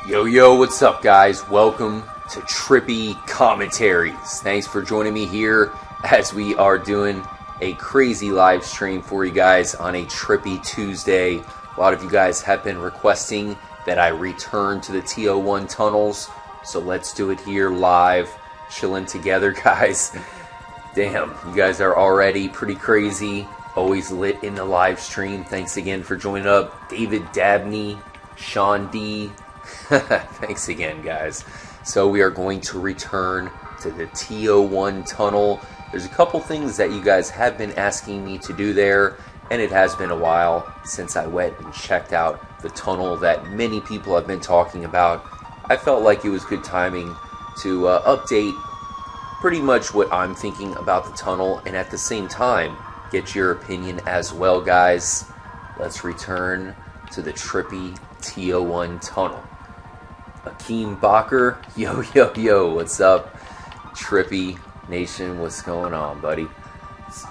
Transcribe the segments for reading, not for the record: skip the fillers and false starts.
Yo, what's up, guys? Welcome to Trippy Commentaries. Thanks for joining me here as we are doing a crazy live stream for you guys on a Trippy Tuesday. A lot of you guys have been requesting that I return to the T01 tunnels, so let's do it here live, chilling together, guys. Damn, you guys are already pretty crazy, always lit in the live stream. Thanks again for joining up. David Dabney, Sean D. Thanks again, guys. So we are going to return to the T01 tunnel. There's a couple things that you guys have been asking me to do there, and it has been a while since I went and checked out the tunnel that many people have been talking about. I felt like it was good timing to update pretty much what I'm thinking about the tunnel, and at the same time get your opinion as well, guys. Let's return to the trippy T01 tunnel. Akeem Bacher, yo, what's up? Trippy Nation, what's going on, buddy?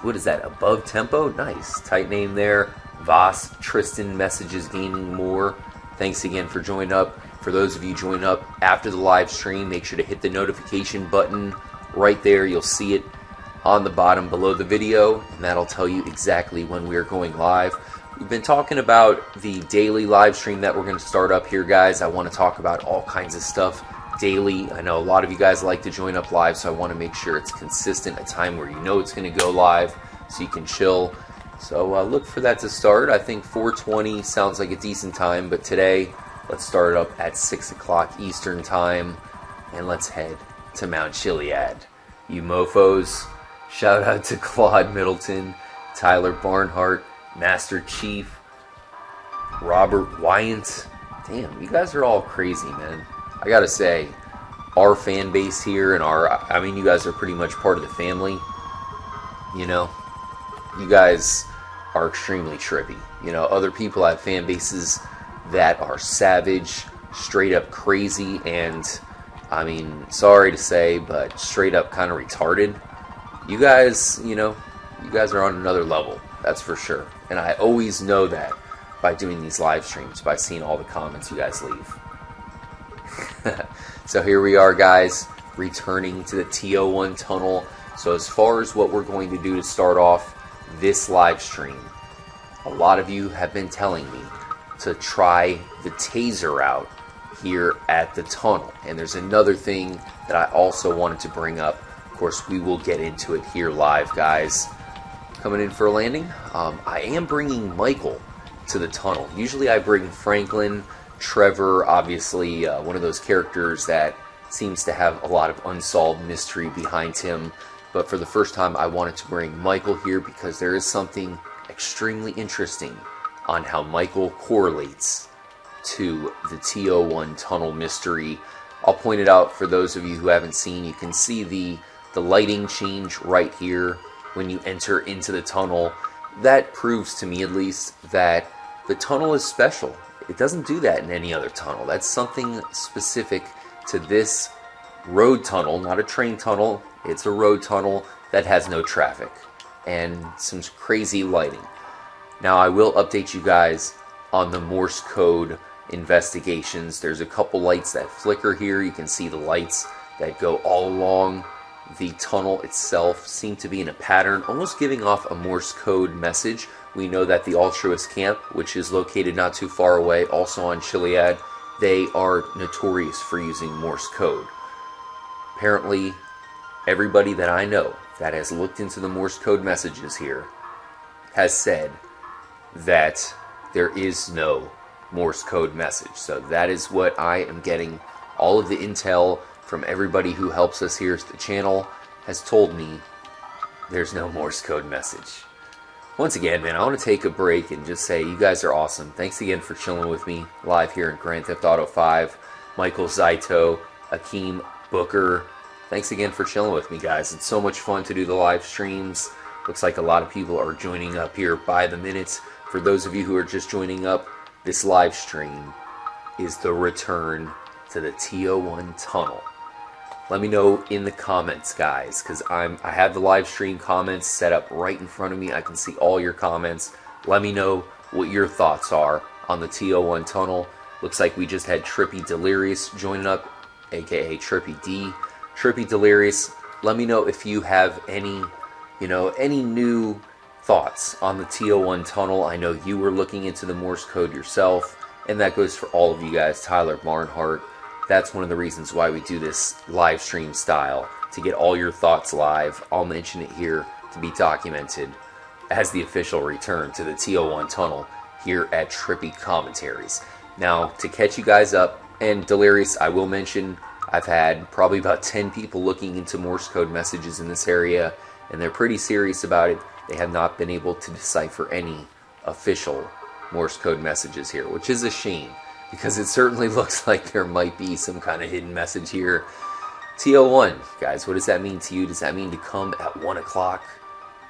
What is that, Above Tempo? Nice, tight name there. Voss, Tristan, Messages Gaming More. Thanks again for joining up. For those of you joining up after the live stream, make sure to hit the notification button right there. You'll see it on the bottom below the video, and that'll tell you exactly when we are going live. We've been talking about the daily live stream that we're going to start up here, guys. I want to talk about all kinds of stuff daily. I know a lot of you guys like to join up live, so I want to make sure it's consistent, a time where you know it's going to go live so you can chill. So look for that to start. I think 4:20 sounds like a decent time, but today let's start it up at 6 o'clock Eastern time, and let's head to Mount Chiliad. You mofos, shout out to Claude Middleton, Tyler Barnhart, Master Chief, Robert Wyant. Damn, you guys are all crazy, man. I gotta say, our fan base here and you guys are pretty much part of the family. You know, you guys are extremely trippy. You know, other people have fan bases that are savage, straight up crazy, and I mean, sorry to say, but straight up kind of retarded. You guys are on another level. That's for sure. And I always know that by doing these live streams, by seeing all the comments you guys leave. So here we are, guys, returning to the T01 tunnel. So as far as what we're going to do to start off this live stream, a lot of you have been telling me to try the taser out here at the tunnel. And there's another thing that I also wanted to bring up. Of course, we will get into it here live, guys. Coming in for a landing. I am bringing Michael to the tunnel. Usually I bring Franklin, Trevor, obviously one of those characters that seems to have a lot of unsolved mystery behind him. But for the first time, I wanted to bring Michael here because there is something extremely interesting on how Michael correlates to the T01 tunnel mystery. I'll point it out for those of you who haven't seen. You can see the lighting change right here when you enter into the tunnel. That proves to me, at least, that the tunnel is special. It doesn't do that in any other tunnel. That's something specific to this road tunnel, not a train tunnel. It's a road tunnel that has no traffic and some crazy lighting. Now, I will update you guys on the Morse code investigations. There's a couple lights that flicker here. You can see the lights that go all along the tunnel itself seem to be in a pattern, almost giving off a Morse code message. We know that the Altruist Camp, which is located not too far away, also on Chiliad, they are notorious for using Morse code. Apparently, everybody that I know that has looked into the Morse code messages here has said that there is no Morse code message. So that is what I am getting. All of the intel from everybody who helps us here at the channel has told me there's no Morse code message. Once again, man, I want to take a break and just say you guys are awesome. Thanks again for chilling with me live here in Grand Theft Auto 5. Michael Zaito, Akeem Booker, thanks again for chilling with me, guys. It's so much fun to do the live streams. Looks like a lot of people are joining up here by the minute. For those of you who are just joining up, this live stream is the return to the T01 tunnel. Let me know in the comments, guys, because I have the live stream comments set up right in front of me. I can see all your comments. Let me know what your thoughts are on the T01 tunnel. Looks like we just had Trippy Delirious joining up, aka Trippy D. Trippy Delirious, let me know if you have any new thoughts on the T01 tunnel. I know you were looking into the Morse code yourself, and that goes for all of you guys. Tyler Barnhart, that's one of the reasons why we do this live stream style, to get all your thoughts live. I'll mention it here to be documented as the official return to the T01 tunnel here at Trippy Commentaries. Now, to catch you guys up, and Delirious, I will mention, I've had probably about 10 people looking into Morse code messages in this area, and they're pretty serious about it. They have not been able to decipher any official Morse code messages here, which is a shame, because it certainly looks like there might be some kind of hidden message here. T01, guys, what does that mean to you? Does that mean to come at 1 o'clock?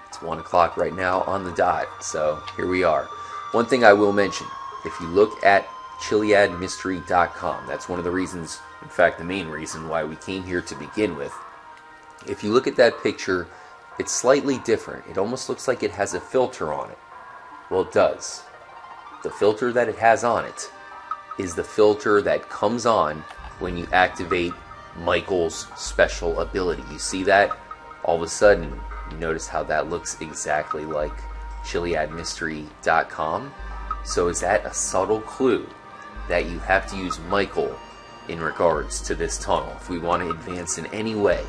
It's 1 o'clock right now on the dot, so here we are. One thing I will mention, if you look at ChiliadMystery.com, that's one of the reasons, in fact the main reason why we came here to begin with. If you look at that picture, it's slightly different. It almost looks like it has a filter on it. Well, it does. The filter that it has on it is the filter that comes on when you activate Michael's special ability. You see that? All of a sudden, you notice how that looks exactly like ChiliadMystery.com. So is that a subtle clue that you have to use Michael in regards to this tunnel if we want to advance in any way?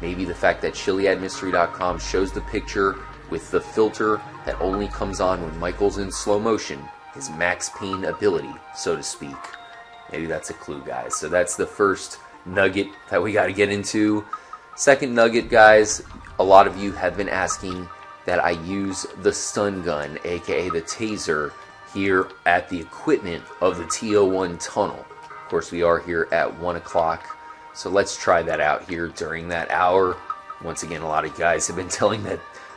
Maybe the fact that ChiliadMystery.com shows the picture with the filter that only comes on when Michael's in slow motion, his Max Payne ability, so to speak. Maybe that's a clue, guys. So that's the first nugget that we got to get into. Second nugget, guys, a lot of you have been asking that I use the stun gun, aka the taser, here at the equipment of the T01 tunnel. Of course, we are here at 1 o'clock, so let's try that out here during that hour. Once again, a lot of guys have been telling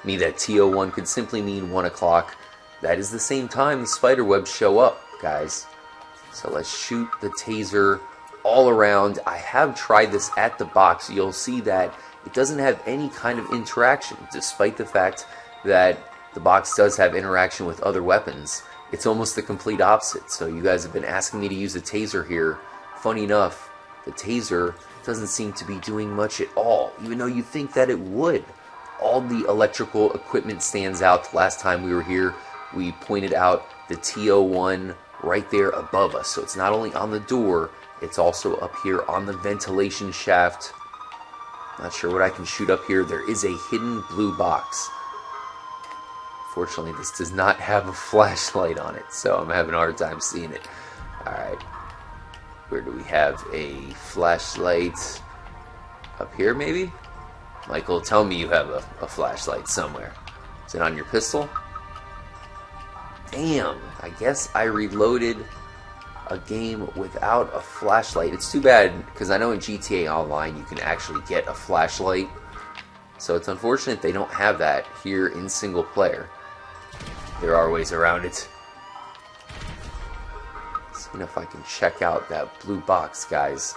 me that T01 could simply mean 1 o'clock. That is the same time the spider webs show up, guys. So let's shoot the taser all around. I have tried this at the box. You'll see that it doesn't have any kind of interaction, despite the fact that the box does have interaction with other weapons. It's almost the complete opposite. So you guys have been asking me to use a taser here. Funny enough, the taser doesn't seem to be doing much at all, even though you think that it would. All the electrical equipment stands out. The last time we were here, we pointed out the T01 right there above us. So it's not only on the door, it's also up here on the ventilation shaft. Not sure what I can shoot up here. There is a hidden blue box. Fortunately, this does not have a flashlight on it, so I'm having a hard time seeing it. Alright. Where do we have a flashlight? Up here, maybe? Michael, tell me you have a flashlight somewhere. Is it on your pistol? Damn, I guess I reloaded a game without a flashlight. It's too bad, because I know in GTA Online you can actually get a flashlight. So it's unfortunate they don't have that here in single player. There are ways around it. Seeing if I can check out that blue box, guys.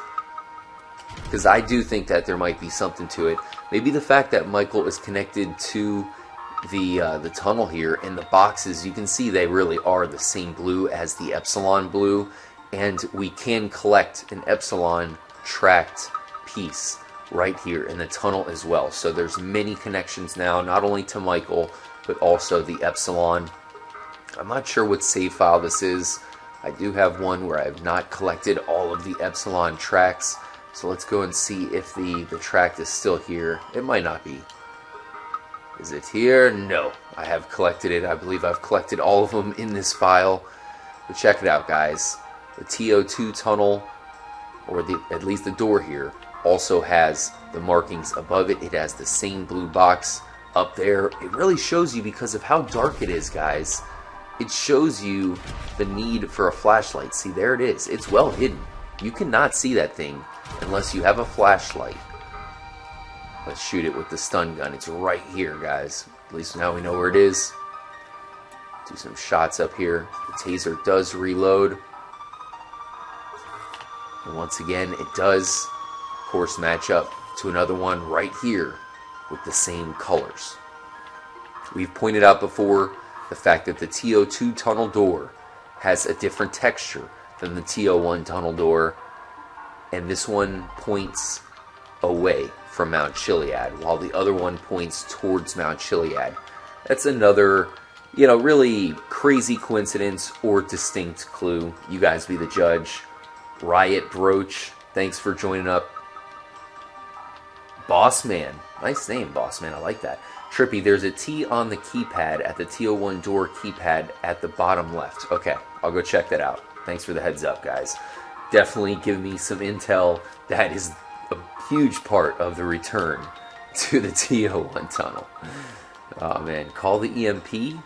Because I do think that there might be something to it. Maybe the fact that Michael is connected to the tunnel here, and the boxes, you can see they really are the same blue as the Epsilon blue, and we can collect an Epsilon tracked piece right here in the tunnel as well. So there's many connections now, not only to Michael, but also the Epsilon. I'm not sure what save file this is. I do have one where I have not collected all of the Epsilon tracks, so let's go and see if the track is still here. It might not be. Is it here? No. I have collected it. I believe I've collected all of them in this file. But check it out, guys. The T02 tunnel, or at least the door here, also has the markings above it. It has the same blue box up there. It really shows you, because of how dark it is, guys, it shows you the need for a flashlight. See, there it is. It's well hidden. You cannot see that thing unless you have a flashlight. Let's shoot it with the stun gun. It's right here, guys. At least now we know where it is. Do some shots up here. The taser does reload. And once again, it does, of course, match up to another one right here with the same colors. We've pointed out before the fact that the T02 Tunnel Door has a different texture than the T01 Tunnel Door, and this one points away from Mount Chiliad, while the other one points towards Mount Chiliad. That's another, really crazy coincidence or distinct clue. You guys be the judge. Riot Broach, thanks for joining up. Bossman, nice name, Bossman, I like that. Trippy, there's a T on the keypad at the T01 door keypad at the bottom left. Okay, I'll go check that out. Thanks for the heads up, guys. Definitely give me some intel. That is a huge part of the return to the T01 tunnel. Oh man, call the EMP?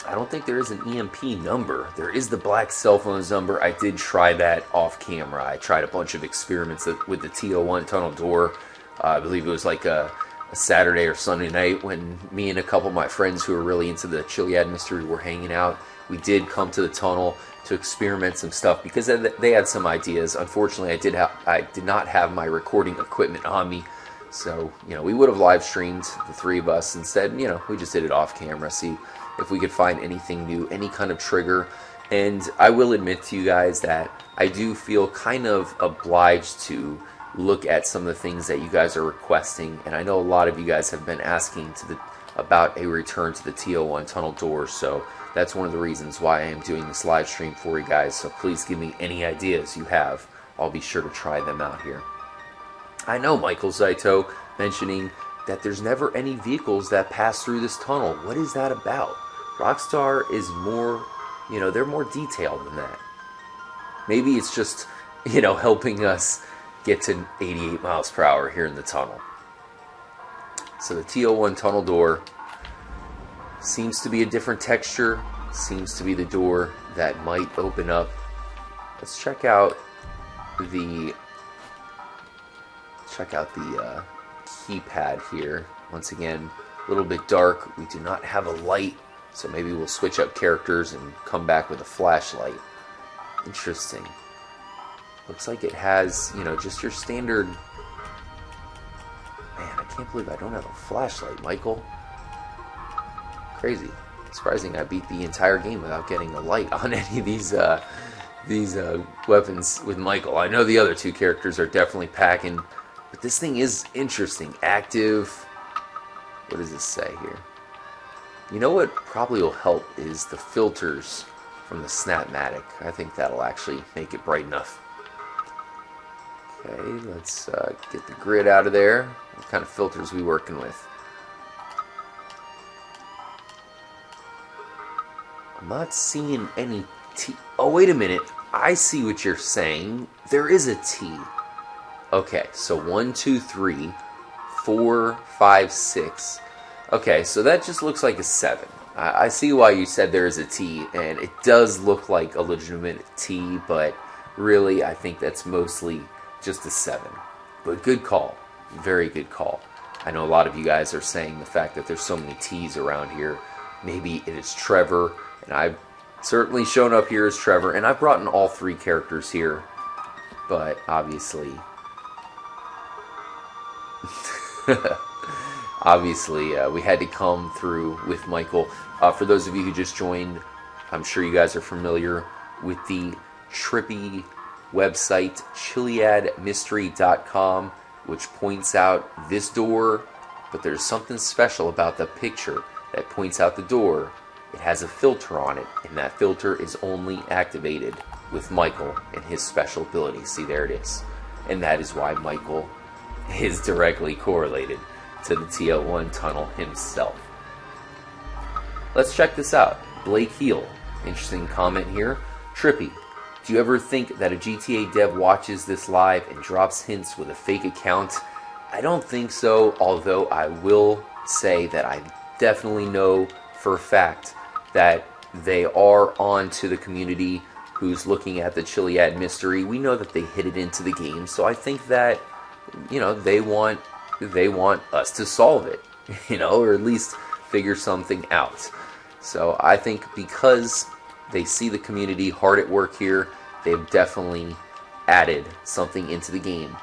I don't think there is an EMP number. There is the black cell phones number. I did try that off camera. I tried a bunch of experiments with the T01 tunnel door. I believe it was like a Saturday or Sunday night when me and a couple of my friends who were really into the Chiliad mystery were hanging out. We did come to the tunnel to experiment some stuff because they had some ideas. Unfortunately, I did not have my recording equipment on me. So, we would have live streamed, the three of us. Instead, we just did it off camera, see if we could find anything new, any kind of trigger. And I will admit to you guys that I do feel kind of obliged to look at some of the things that you guys are requesting. And I know a lot of you guys have been asking about a return to the T01 tunnel door. So that's one of the reasons why I am doing this live stream for you guys. So please give me any ideas you have. I'll be sure to try them out here. I know Michael Zaito mentioning that there's never any vehicles that pass through this tunnel. What is that about? Rockstar is more, they're more detailed than that. Maybe it's just, helping us get to 88 miles per hour here in the tunnel. So the T01 tunnel door seems to be a different texture, seems to be the door that might open up. Let's check out the keypad here. Once again, a little bit dark. We do not have a light, so maybe we'll switch up characters and come back with a flashlight. Interesting. Looks like it has, just your standard... Man, I can't believe I don't have a flashlight, Michael. Crazy. Surprising I beat the entire game without getting a light on any of these weapons with Michael. I know the other two characters are definitely packing, but this thing is interesting. Active. What does this say here? You know what probably will help is the filters from the Snapmatic. I think that'll actually make it bright enough. Okay, let's get the grid out of there. What kind of filters are we working with? I'm not seeing any T. Oh, wait a minute. I see what you're saying. There is a T. Okay, so 1, 2, 3, 4, 5, 6. Okay, so that just looks like a 7. I see why you said there is a T, and it does look like a legitimate T, but really I think that's mostly just a 7. But good call. Very good call. I know a lot of you guys are saying the fact that there's so many T's around here. Maybe it is Trevor, and I've certainly shown up here as Trevor, and I've brought in all 3 characters here, but obviously... we had to come through with Michael. For those of you who just joined, I'm sure you guys are familiar with the trippy website chiliadmystery.com, which points out this door, but there's something special about the picture that points out the door. It has a filter on it, and that filter is only activated with Michael and his special ability. See, there it is. And that is why Michael is directly correlated to the T01 tunnel himself. Let's check this out. Blake Heel, interesting comment here. Trippy, do you ever think that a GTA dev watches this live and drops hints with a fake account? I don't think so, although I will say that I definitely know for a fact that they are on to the community who's looking at the Chiliad mystery. We know that they hit it into the game, so I think that, they want us to solve it, or at least figure something out. So I think because they see the community hard at work here, they've definitely added something into the game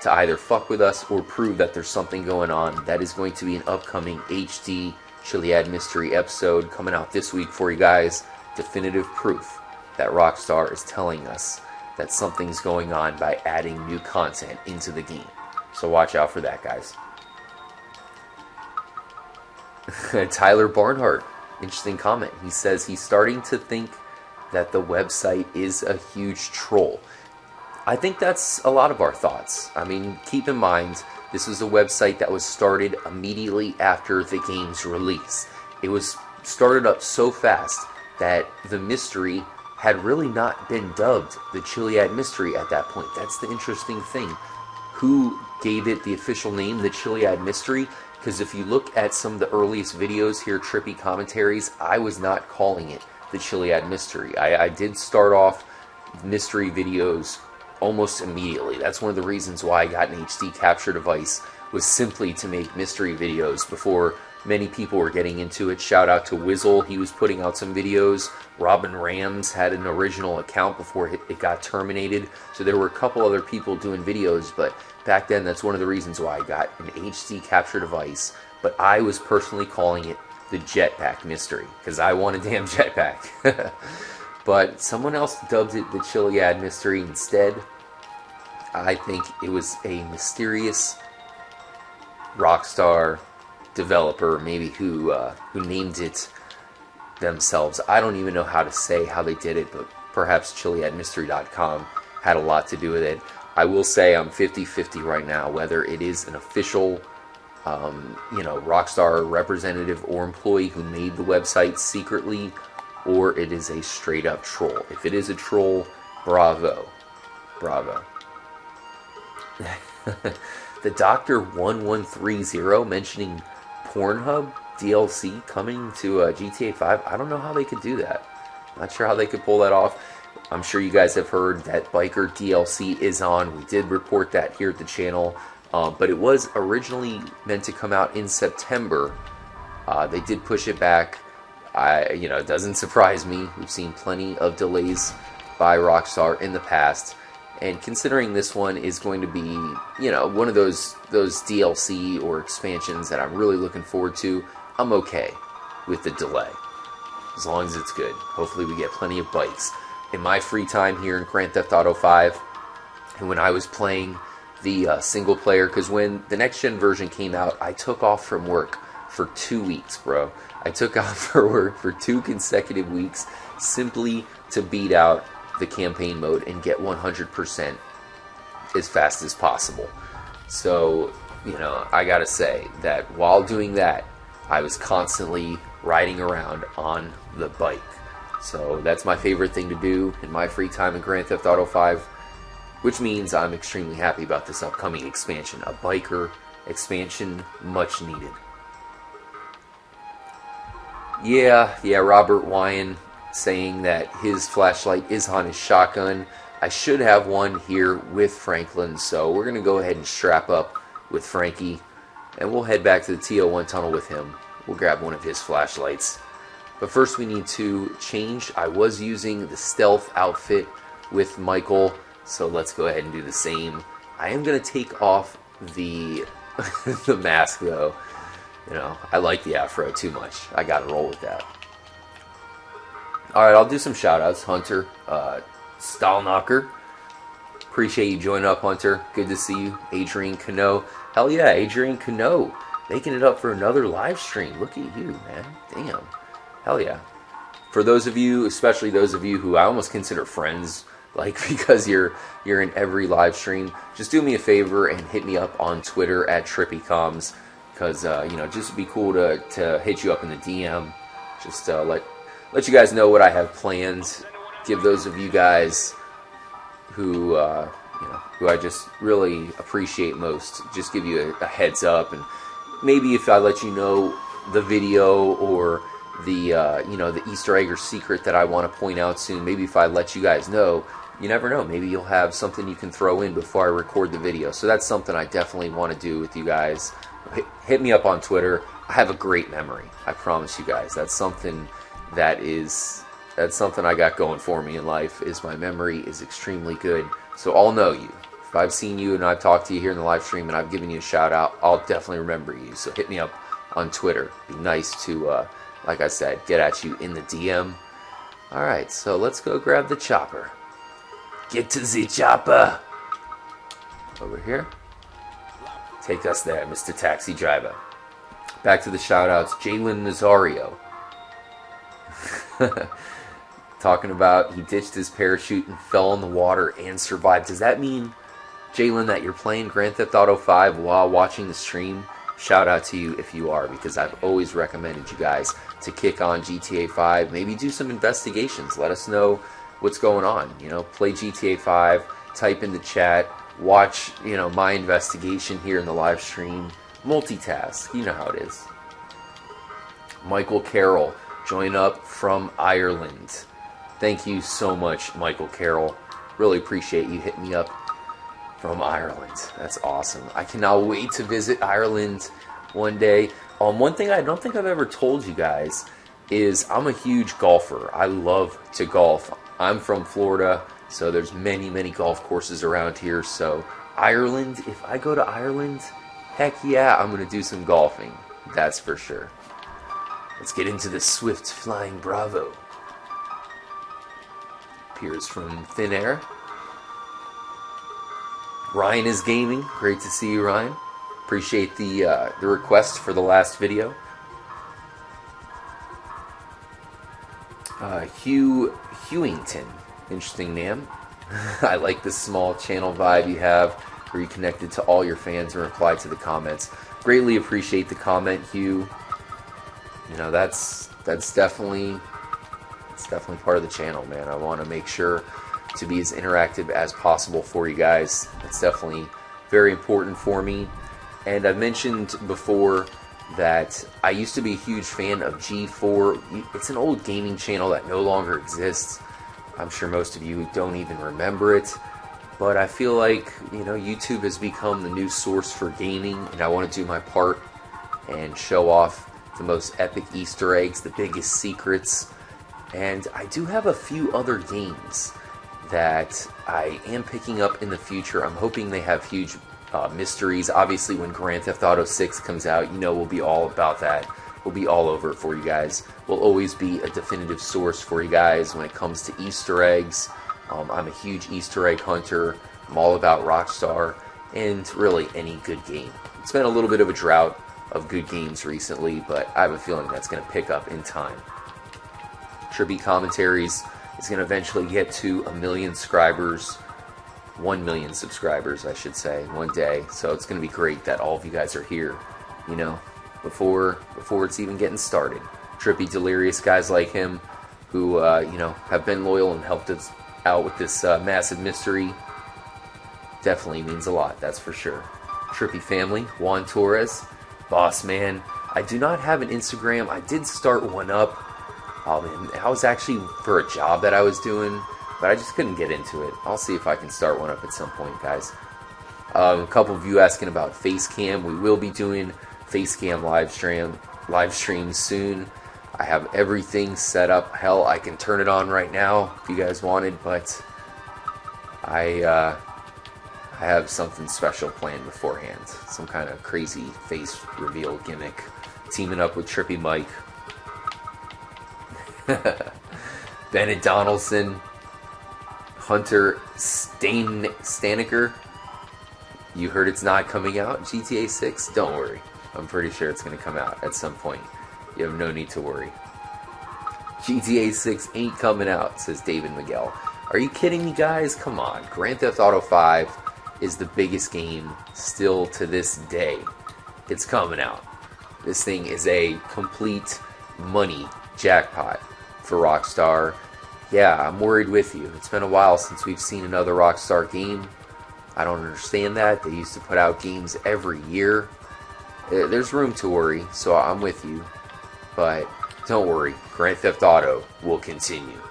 to either fuck with us or prove that there's something going on. That is going to be an upcoming HD Chiliad mystery episode coming out this week for you guys. definitive proof that Rockstar is telling us that something's going on by adding new content into the game. So watch out for that, guys. Tyler Barnhart, interesting comment. He says he's starting to think that the website is a huge troll. I think that's a lot of our thoughts. I mean, keep in mind, this is a website that was started immediately after the game's release. It was started up so fast that the mystery had really not been dubbed the Chiliad Mystery at that point. That's the interesting thing. Who gave it the official name, the Chiliad Mystery? Because if you look at some of the earliest videos here, Trippy Commentaries, I was not calling it the Chiliad Mystery. I did start off mystery videos almost immediately. That's one of the reasons why I got an HD capture device, was simply to make mystery videos before many people were getting into it. Shout out to Wizzle, he was putting out some videos. Robin Rams had an original account before it got terminated. So there were a couple other people doing videos, but back then that's one of the reasons why I got an HD capture device. But I was personally calling it the Jetpack Mystery, because I want a damn jetpack. But someone else dubbed it the Chiliad Mystery instead. I think it was a mysterious Rockstar developer, maybe who named it themselves. I don't even know how to say how they did it, but perhaps ChiliadMystery.com had a lot to do with it. I will say I'm 50-50 right now, whether it is an official Rockstar representative or employee who made the website secretly, or it is a straight up troll. If it is a troll, bravo. Bravo. The Dr. 1130 mentioning Pornhub DLC coming to GTA 5. I don't know how they could do that. Not sure how they could pull that off. I'm sure you guys have heard that Biker DLC is on. We did report that here at the channel. But it was originally meant to come out in September. They did push it back. It doesn't surprise me. We've seen plenty of delays by Rockstar in the past. And considering this one is going to be, one of those DLC or expansions that I'm really looking forward to, I'm okay with the delay. As long as it's good. Hopefully we get plenty of bikes. In my free time here in Grand Theft Auto 5, and when I was playing the single player, because when the next gen version came out, I took off from work for 2 weeks, bro. I took off for work for 2 consecutive weeks simply to beat out the campaign mode and get 100% as fast as possible. So, I gotta say that while doing that, I was constantly riding around on the bike. So that's my favorite thing to do in my free time in Grand Theft Auto 5, which means I'm extremely happy about this upcoming expansion. A biker expansion, much needed. Yeah, Robert Wyan saying that his flashlight is on his shotgun. I should have one here with Franklin, so we're going to go ahead and strap up with Frankie, and we'll head back to the T01 Tunnel with him. We'll grab one of his flashlights. But first we need to change. I was using the stealth outfit with Michael, so let's go ahead and do the same. I am going to take off the the mask, though. I like the afro too much. I gotta roll with that. Alright, I'll do some shoutouts. Hunter, Stahlknocker. Appreciate you joining up, Hunter. Good to see you. Adrian Cano. Hell yeah, Adrian Cano. Making it up for another live stream. Look at you, man. Damn. Hell yeah. For those of you, especially those of you who I almost consider friends, because you're in every live stream, just do me a favor and hit me up on Twitter at TrippyComs. Because, just would be cool to hit you up in the DM. Just let you guys know what I have planned. Give those of you guys who I just really appreciate most, just give you a heads up. And maybe if I let you know the video or the Easter egg or secret that I want to point out soon, maybe if I let you guys know, you never know. Maybe you'll have something you can throw in before I record the video. So that's something I definitely want to do with you guys. Hit me up on Twitter. I have a great memory. I promise you guys. That's something I got going for me in life, is my memory is extremely good. So I'll know you. If I've seen you and I've talked to you here in the live stream and I've given you a shout out, I'll definitely remember you. So hit me up on Twitter. Be nice to, like I said, get at you in the DM. Alright, so let's go grab the chopper. Get to the chopper! Over here. Take us there, Mr. Taxi Driver. Back to the shoutouts. Jalen Nazario. Talking about he ditched his parachute and fell in the water and survived. Does that mean, Jalen, that you're playing Grand Theft Auto 5 while watching the stream? Shout out to you if you are, because I've always recommended you guys to kick on GTA 5. Maybe do some investigations. Let us know what's going on. You know, play GTA 5, type in the chat, watch, you know, my investigation here in the live stream. Multitask. You know how it is. Michael Carroll, join up from Ireland. Thank you so much, Michael Carroll. Really appreciate you hitting me up from Ireland. That's awesome. I cannot wait to visit Ireland one day. One thing I don't think I've ever told you guys is I'm a huge golfer. I love to golf. I'm from Florida, so there's many, many golf courses around here. So Ireland, if I go to Ireland, heck yeah, I'm going to do some golfing. That's for sure. Let's get into the Swift Flying Bravo. Appears from thin air. Ryan is gaming. Great to see you, Ryan. Appreciate the request for the last video. Hugh Hewington. Interesting name. I like the small channel vibe you have, where you connected to all your fans and replied to the comments. Greatly appreciate the comment, Hugh. You know, that's definitely part of the channel, man. I want to make sure to be as interactive as possible for you guys. It's definitely very important for me. And I've mentioned before that I used to be a huge fan of G4. It's an old gaming channel that no longer exists. I'm sure most of you don't even remember it. But I feel like, you know, YouTube has become the new source for gaming, and I want to do my part and show off the most epic Easter eggs, the biggest secrets. And I do have a few other games that I am picking up in the future. I'm hoping they have huge mysteries. Obviously, when Grand Theft Auto 6 comes out, you know we'll be all about that. We'll be all over it for you guys. We'll always be a definitive source for you guys when it comes to Easter eggs. I'm a huge Easter egg hunter. I'm all about Rockstar and really any good game. It's been a little bit of a drought of good games recently, but I have a feeling that's going to pick up in time. Trippy Commentaries is going to eventually get to 1 million subscribers. 1 million subscribers, I should say, one day. So it's going to be great that all of you guys are here, you know, before it's even getting started. Trippy, delirious guys like him who, you know, have been loyal and helped us out with this massive mystery definitely means a lot, that's for sure. Trippy family, Juan Torres, Boss Man. I do not have an Instagram. I did start one up. I was actually for a job that I was doing, but I just couldn't get into it. I'll see if I can start one up at some point, guys. A couple of you asking about Facecam. We will be doing Facecam live streams soon. I have everything set up. Hell, I can turn it on right now if you guys wanted, but I have something special planned beforehand. Some kind of crazy face reveal gimmick. Teaming up with Trippy Mike. Bennett Donaldson. Hunter Staniker. You heard it's not coming out? GTA 6? Don't worry. I'm pretty sure it's going to come out at some point. You have no need to worry. GTA 6 ain't coming out, says David Miguel. Are you kidding me, guys? Come on. Grand Theft Auto 5 is the biggest game still to this day. It's coming out. This thing is a complete money jackpot for Rockstar. Yeah, I'm worried with you. It's been a while since we've seen another Rockstar game. I don't understand that. They used to put out games every year. There's room to worry, so I'm with you. But don't worry, Grand Theft Auto will continue.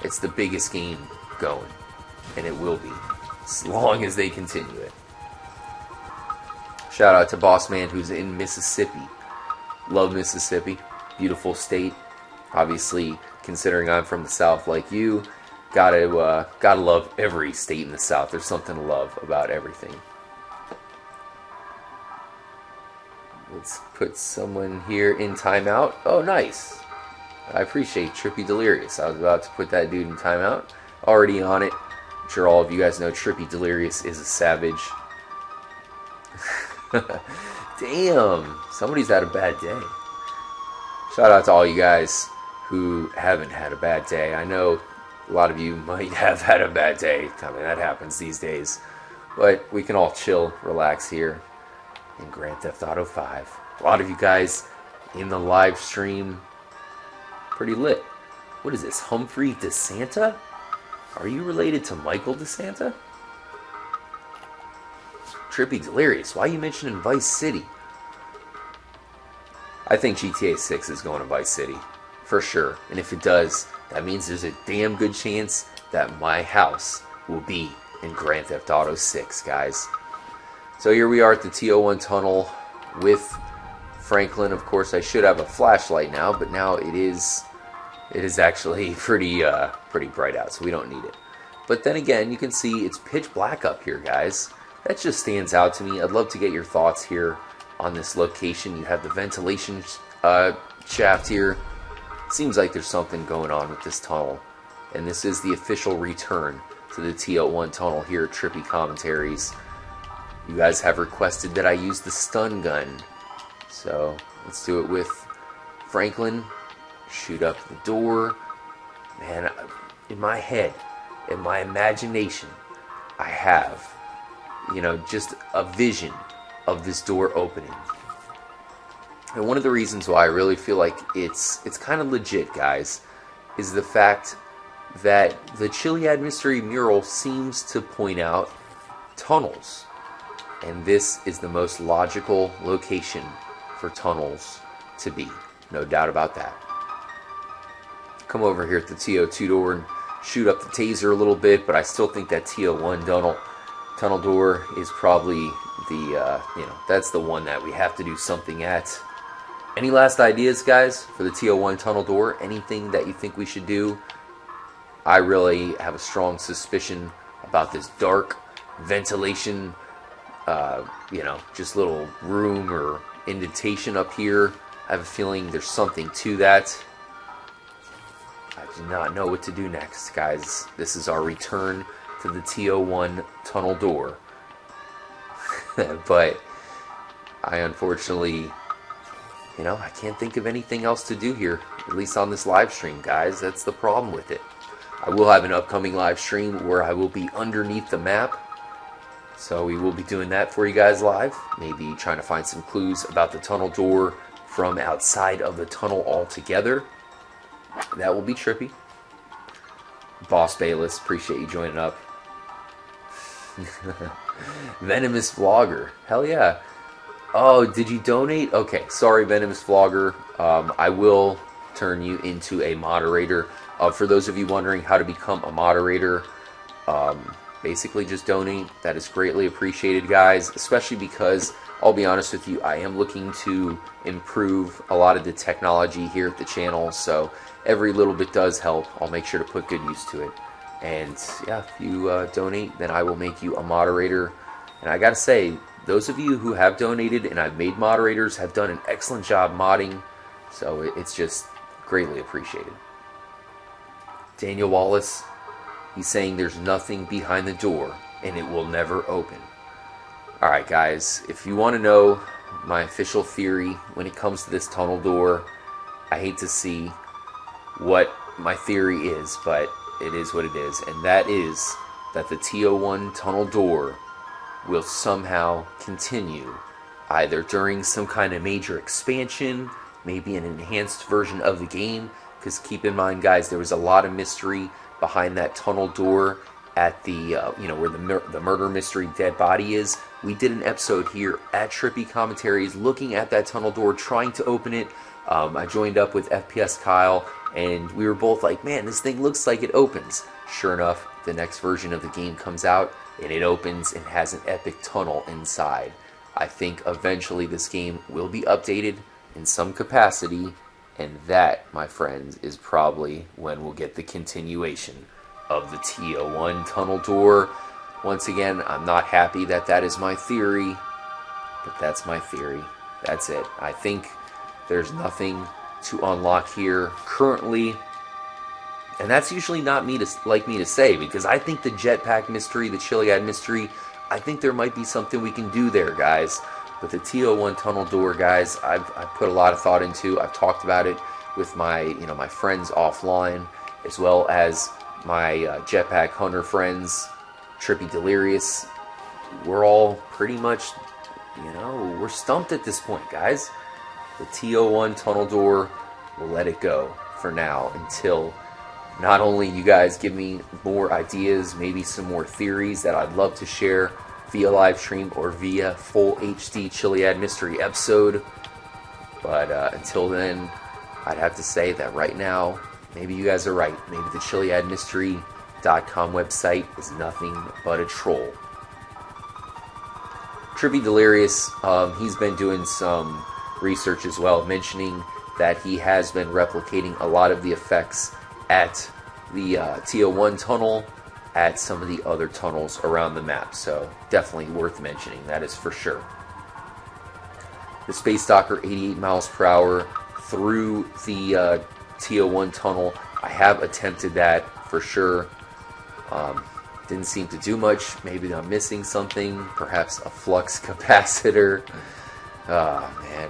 It's the biggest game going, and it will be, as long as they continue it. Shout out to Boss Man, who's in Mississippi. Love Mississippi. Beautiful state. Obviously, considering I'm from the South like you, gotta love every state in the South. There's something to love about everything. Let's put someone here in timeout. Oh, nice. I appreciate Trippy Delirious. I was about to put that dude in timeout. Already on it. I'm sure all of you guys know Trippy Delirious is a savage. Damn, somebody's had a bad day. Shout out to all you guys who haven't had a bad day. I know a lot of you might have had a bad day. I mean, that happens these days. But we can all chill, relax here in Grand Theft Auto 5. A lot of you guys in the live stream, pretty lit. What is this, Humphrey DeSanta? Are you related to Michael DeSanta? Trippy Delirious, why are you mentioning Vice City? I think GTA 6 is going to Vice City, for sure. And if it does, that means there's a damn good chance that my house will be in Grand Theft Auto 6, guys. So here we are at the T01 Tunnel with Franklin. Of course, I should have a flashlight now, but now it is actually pretty bright out, so we don't need it. But then again, you can see it's pitch black up here, guys. That just stands out to me. I'd love to get your thoughts here on this location. You have the ventilation shaft here. Seems like there's something going on with this tunnel. And this is the official return to the T01 Tunnel here at Trippy Commentaries. You guys have requested that I use the stun gun. So let's do it with Franklin. Shoot up the door. Man, in my head, in my imagination, I have, just a vision of this door opening. And one of the reasons why I really feel like it's kind of legit, guys, is the fact that the Chiliad mystery mural seems to point out tunnels. And this is the most logical location for tunnels to be. No doubt about that. Come over here at the T02 door and shoot up the taser a little bit, but I still think that T01 tunnel door is probably the, that's the one that we have to do something at. Any last ideas, guys, for the T01 tunnel door? Anything that you think we should do? I really have a strong suspicion about this dark ventilation, just little room or indentation up here. I have a feeling there's something to that. I do not know what to do next, guys. This is our return to the T01 tunnel door. But I unfortunately, I can't think of anything else to do here, at least on this live stream, guys. That's the problem with it. I will have an upcoming live stream where I will be underneath the map. So we will be doing that for you guys live. Maybe trying to find some clues about the tunnel door from outside of the tunnel altogether. That will be trippy. Boss Bayless, appreciate you joining up. Venomous Vlogger, hell yeah. Oh, did you donate? Okay, sorry, Venomous Vlogger. I will turn you into a moderator. For those of you wondering how to become a moderator, basically just donate. That is greatly appreciated, guys, especially because, I'll be honest with you, I am looking to improve a lot of the technology here at the channel, so every little bit does help. I'll make sure to put good use to it. And yeah, if you donate, then I will make you a moderator. And I gotta say, those of you who have donated and I've made moderators have done an excellent job modding, so it's just greatly appreciated. Daniel Wallace, he's saying there's nothing behind the door and it will never open. Alright guys, if you want to know my official theory when it comes to this tunnel door, I hate to see what my theory is, but it is what it is. And that is that the T01 tunnel door will somehow continue, either during some kind of major expansion, maybe an enhanced version of the game, because keep in mind, guys, there was a lot of mystery behind that tunnel door at the, where the murder mystery dead body is. We did an episode here at Trippy Commentaries looking at that tunnel door, trying to open it. I joined up with FPS Kyle, and we were both like, man, this thing looks like it opens. Sure enough, the next version of the game comes out, and it opens and has an epic tunnel inside. I think eventually this game will be updated in some capacity, and that, my friends, is probably when we'll get the continuation of the T01 tunnel door. Once again, I'm not happy that that is my theory, but that's my theory. That's it. I think there's nothing to unlock here currently. And that's usually not me to say, because I think the jetpack mystery, the Chiliad mystery, I think there might be something we can do there, guys. But the T01 Tunnel Door, guys, I've put a lot of thought into. I've talked about it with my my friends offline, as well as my jetpack hunter friends, Trippy Delirious. We're all pretty much, we're stumped at this point, guys. The T01 Tunnel Door, we'll let it go for now until not only you guys give me more ideas, maybe some more theories that I'd love to share via live stream or via full HD Chiliad mystery episode. But until then, I'd have to say that right now, maybe you guys are right. Maybe the ChiliadMystery.com website is nothing but a troll. Trippy Delirious, he's been doing some research as well, mentioning that he has been replicating a lot of the effects at the T01 tunnel at some of the other tunnels around the map. So definitely worth mentioning, that is for sure. The Space Docker 88 miles per hour through the T01 tunnel. I have attempted that for sure. Didn't seem to do much. Maybe I'm missing something. Perhaps a flux capacitor. Oh, man.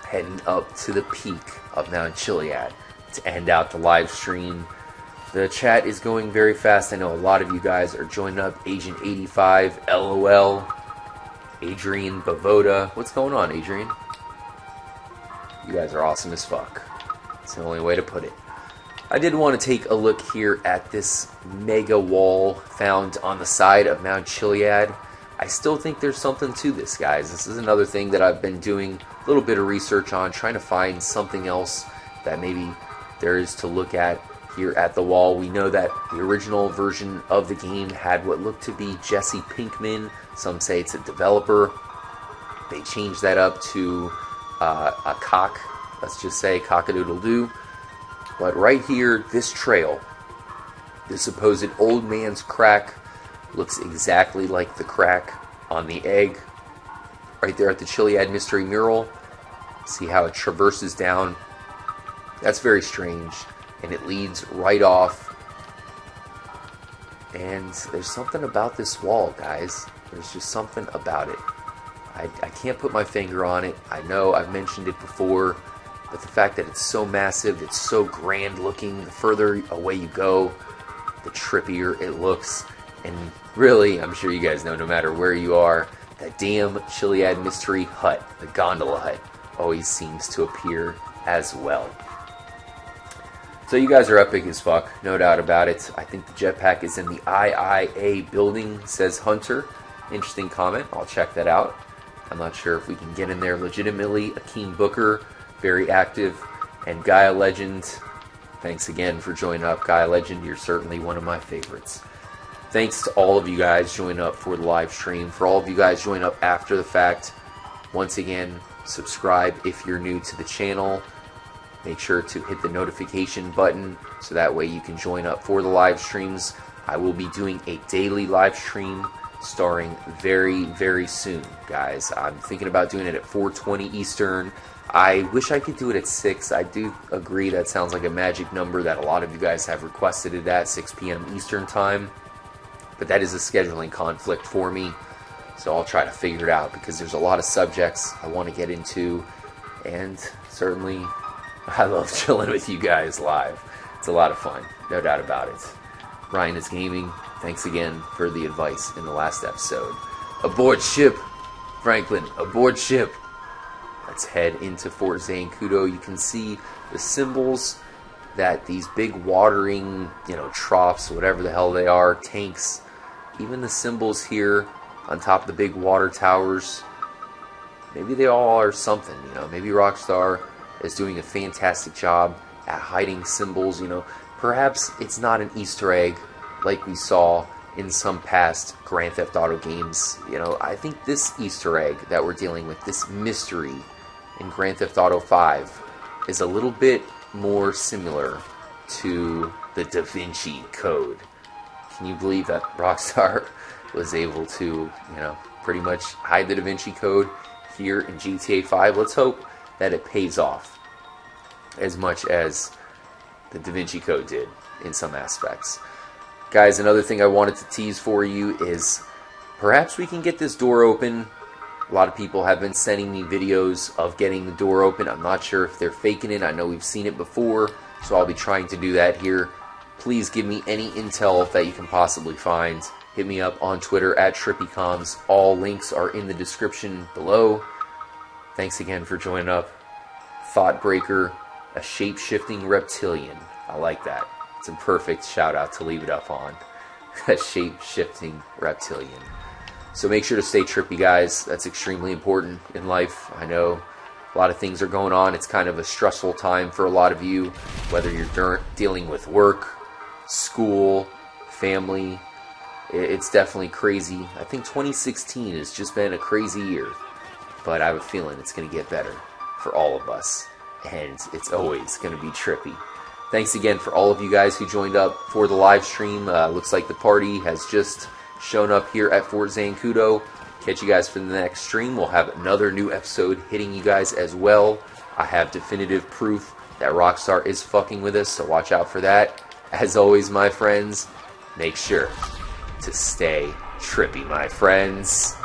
Heading up to the peak of Mount Chiliad to end out the live stream. The chat is going very fast. I know a lot of you guys are joining up. Agent 85, LOL, Adrian Bavoda. What's going on, Adrian? You guys are awesome as fuck. It's the only way to put it. I did want to take a look here at this mega wall found on the side of Mount Chiliad. I still think there's something to this, guys. This is another thing that I've been doing a little bit of research on, trying to find something else that maybe there is to look at here at the wall. We know that the original version of the game had what looked to be Jesse Pinkman. Some say it's a developer. They changed that up to a cock. Let's just say cock-a-doodle-doo. But right here, this trail, this supposed old man's crack, looks exactly like the crack on the egg. Right there at the Chiliad Mystery Mural. See how it traverses down. That's very strange. And it leads right off. And there's something about this wall, guys. There's just something about it. I can't put my finger on it. I know I've mentioned it before. But the fact that it's so massive, it's so grand looking, the further away you go, the trippier it looks. And really, I'm sure you guys know, no matter where you are, that damn Chiliad Mystery hut, the gondola hut, always seems to appear as well. So you guys are epic as fuck, no doubt about it. I think the jetpack is in the IIA building, says Hunter. Interesting comment, I'll check that out. I'm not sure if we can get in there legitimately. Akeem Booker, very active, and Gaia Legend, thanks again for joining up. Gaia Legend, you're certainly one of my favorites. Thanks to all of you guys joining up for the live stream. For all of you guys joining up after the fact, once again, subscribe if you're new to the channel. Make sure to hit the notification button so that way you can join up for the live streams. I will be doing a daily live stream starting very, very soon, guys. I'm thinking about doing it at 4:20 Eastern. I wish I could do it at 6. I do agree that sounds like a magic number that a lot of you guys have requested it at 6 p.m. Eastern time. But that is a scheduling conflict for me. So I'll try to figure it out because there's a lot of subjects I want to get into. And certainly, I love chilling with you guys live. It's a lot of fun, no doubt about it. Ryan is Gaming, thanks again for the advice in the last episode. Aboard ship, Franklin, aboard ship. Let's head into Fort Zancudo. You can see the symbols that these big watering, troughs, whatever the hell they are, tanks, even the symbols here on top of the big water towers, maybe they all are something, maybe Rockstar is doing a fantastic job at hiding symbols, perhaps it's not an Easter egg like we saw in some past Grand Theft Auto games. I think this Easter egg that we're dealing with, this mystery in Grand Theft Auto 5, is a little bit more similar to the Da Vinci Code. Can you believe that Rockstar was able to, pretty much hide the Da Vinci Code here in GTA 5? Let's hope that it pays off as much as the Da Vinci Code did in some aspects. Guys, another thing I wanted to tease for you is perhaps we can get this door open. A lot of people have been sending me videos of getting the door open. I'm not sure if they're faking it. I know we've seen it before, so I'll be trying to do that here. Please give me any intel that you can possibly find. Hit me up on Twitter at TrippyComs. All links are in the description below. Thanks again for joining up. Thoughtbreaker, a shape-shifting reptilian. I like that. It's a perfect shout-out to leave it up on. A shape-shifting reptilian. So make sure to stay trippy, guys. That's extremely important in life. I know a lot of things are going on. It's kind of a stressful time for a lot of you, whether you're dealing with work, school, family. It's definitely crazy. I think 2016 has just been a crazy year, but I have a feeling it's going to get better for all of us, and it's always going to be trippy. Thanks again for all of you guys who joined up for the live stream. Looks like the party has just shown up here at Fort Zancudo. Catch you guys for the next stream. We'll have another new episode hitting you guys as well. I have definitive proof that Rockstar is fucking with us, so watch out for that. As always, my friends, make sure to stay trippy, my friends.